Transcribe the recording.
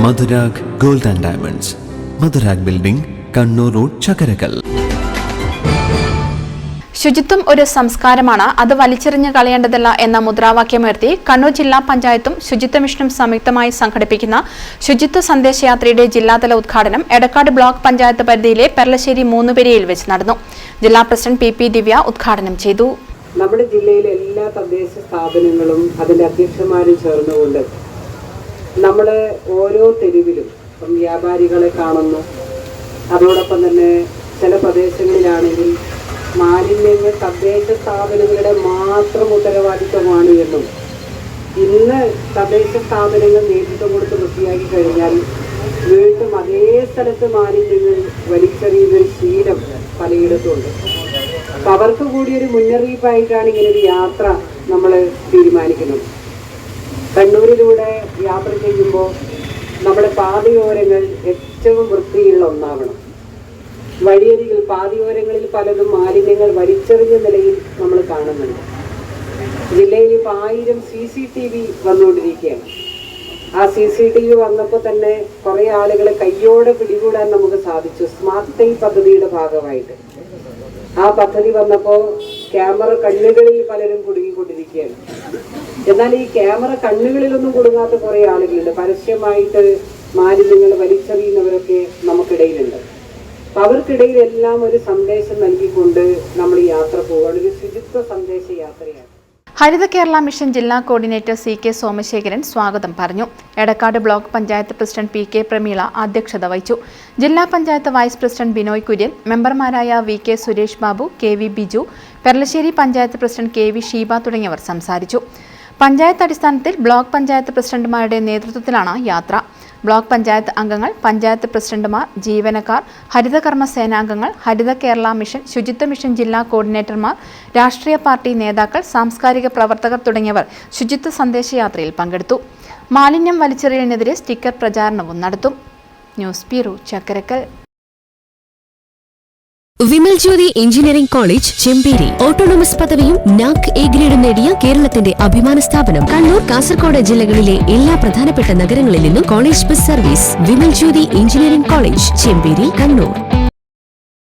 Madhurag gold and diamonds, Madhurag building, Kannur road, Chakkarakal. ശുചിത്വം ഒരു സംസ്കാരമാണ്, അത് വലിച്ചെറിഞ്ഞു കളയേണ്ടതല്ല എന്ന മുദ്രാവാക്യമുയർത്തി കണ്ണൂർ ജില്ലാ പഞ്ചായത്തും ശുചിത്വ മിഷനും സംയുക്തമായി സംഘടിപ്പിക്കുന്ന ശുചിത്വ സന്ദേശയാത്രയുടെ ജില്ലാതല ഉദ്ഘാടനം എടക്കാട് ബ്ലോക്ക് പഞ്ചായത്ത് പരിധിയിലെ പെർളശ്ശേരി മൂന്നുപെരിയയിൽ വെച്ച് നടന്നു. ജില്ലാ പ്രസിഡന്റ് പി ദിവ്യ ഉദ്ഘാടനം ചെയ്തു. നമ്മുടെ ജില്ലയിലെ എല്ലാ തദ്ദേശ സ്ഥാപനങ്ങളും അതിന്റെ അധ്യക്ഷന്മാരും ചേർന്നുകൊണ്ട് നമ്മൾ ഓരോ തെരുവിലും വ്യാപാരികളെ കാണുന്നു. അതോടൊപ്പം തന്നെ ചില പ്രദേശങ്ങളിലാണെങ്കിൽ മാലിന്യങ്ങൾ തദ്ദേശ സ്ഥാപനങ്ങളുടെ മാത്രം ഉത്തരവാദിത്വമാണ് എന്നും ഇന്ന് തദ്ദേശ സ്ഥാപനങ്ങൾ നേതൃത്വം കൊടുത്ത് വൃത്തിയാക്കി കഴിഞ്ഞാൽ വീണ്ടും അതേ സ്ഥലത്ത് മാലിന്യങ്ങൾ വലിച്ചെറിയുന്ന ശീലം പലയിടത്തുണ്ട്. അപ്പം അവർക്ക് കൂടി ഒരു മുന്നറിയിപ്പായിട്ടാണ് ഇങ്ങനൊരു യാത്ര നമ്മൾ തീരുമാനിക്കുന്നത്. കണ്ണൂരിലൂടെ യാത്ര ചെയ്യുമ്പോൾ നമ്മുടെ പാതയോരങ്ങൾ ഏറ്റവും വൃത്തിയുള്ള ഒന്നാവണം. വഴിയരികിൽ പാതയോരങ്ങളിൽ പലതും മാലിന്യങ്ങൾ വലിച്ചെറിഞ്ഞ നിലയിൽ നമ്മൾ കാണുന്നുണ്ട്. ജില്ലയിൽ ഇപ്പോൾ 1000 CCTV വന്നുകൊണ്ടിരിക്കുകയാണ്. ആ CCTV വന്നപ്പോൾ തന്നെ കുറേ ആളുകളെ കയ്യോടെ പിടികൂടാൻ നമുക്ക് സാധിച്ചു. സ്മാർട്ട് ടൈം പദ്ധതിയുടെ ഭാഗമായിട്ട് ആ പദ്ധതി വന്നപ്പോൾ ക്യാമറ കണ്ണുകളിൽ പലരും കുടുങ്ങിക്കൊണ്ടിരിക്കുകയാണ്. എന്നാൽ ഈ ക്യാമറ കണ്ണുകളിലൊന്നും കുടുങ്ങാത്ത കുറേ ആളുകളുണ്ട്. പരസ്യമായിട്ട് മാലിന്യങ്ങൾ വലിച്ചെറിയുന്നവരൊക്കെ നമുക്കിടയിലുണ്ട്. അവർക്കിടയിലെല്ലാം ഒരു സന്ദേശം നൽകിക്കൊണ്ട് നമ്മൾ യാത്ര പോവുകയാണ്. ഒരു ശുചിത്വ സന്ദേശ യാത്രയാണ്. ഹരിത കേരള മിഷൻ ജില്ലാ കോർഡിനേറ്റർ CK സോമശേഖരൻ സ്വാഗതം പറഞ്ഞു. Edakkad block panchayat president PK Prameela അധ്യക്ഷത വഹിച്ചു. ജില്ലാ പഞ്ചായത്ത് വൈസ് പ്രസിഡന്റ് ബിനോയ് കുര്യൻ, മെമ്പർമാരായ VK Suresh Babu, KV Biju, Perlassery panchayat president KV Sheeba തുടങ്ങിയവർ സംസാരിച്ചു. പഞ്ചായത്ത് അടിസ്ഥാനത്തിൽ ബ്ലോക്ക് പഞ്ചായത്ത് പ്രസിഡന്റുമാരുടെ നേതൃത്വത്തിലാണ് യാത്ര. ബ്ലോക്ക് പഞ്ചായത്ത് അംഗങ്ങൾ, പഞ്ചായത്ത് പ്രസിഡന്റുമാർ, ജീവനക്കാർ, ഹരിതകർമ്മ സേനാംഗങ്ങൾ, ഹരിത കേരള മിഷൻ, ശുചിത്വ മിഷൻ ജില്ലാ കോർഡിനേറ്റർമാർ, രാഷ്ട്രീയ പാർട്ടി നേതാക്കൾ, സാംസ്കാരിക പ്രവർത്തകർ തുടങ്ങിയവർ ശുചിത്വ സന്ദേശയാത്രയിൽ പങ്കെടുത്തു. മാലിന്യം വലിച്ചെറിയലിനെതിരെ സ്റ്റിക്കർ പ്രചാരണവും നടത്തും. News bureau, Chakkarakkal. Vimal Jyothi engineering college Chemperi autonomous പദവിയും NAC A ഗ്രേഡും നേടിയ കേരളത്തിന്റെ അഭിമാന സ്ഥാപനം. കണ്ണൂർ, കാസർഗോഡ് ജില്ലകളിലെ എല്ലാ പ്രധാനപ്പെട്ട നഗരങ്ങളിൽ നിന്നും college bus service. Vimal Jyothi engineering college Chemperi, Kannur.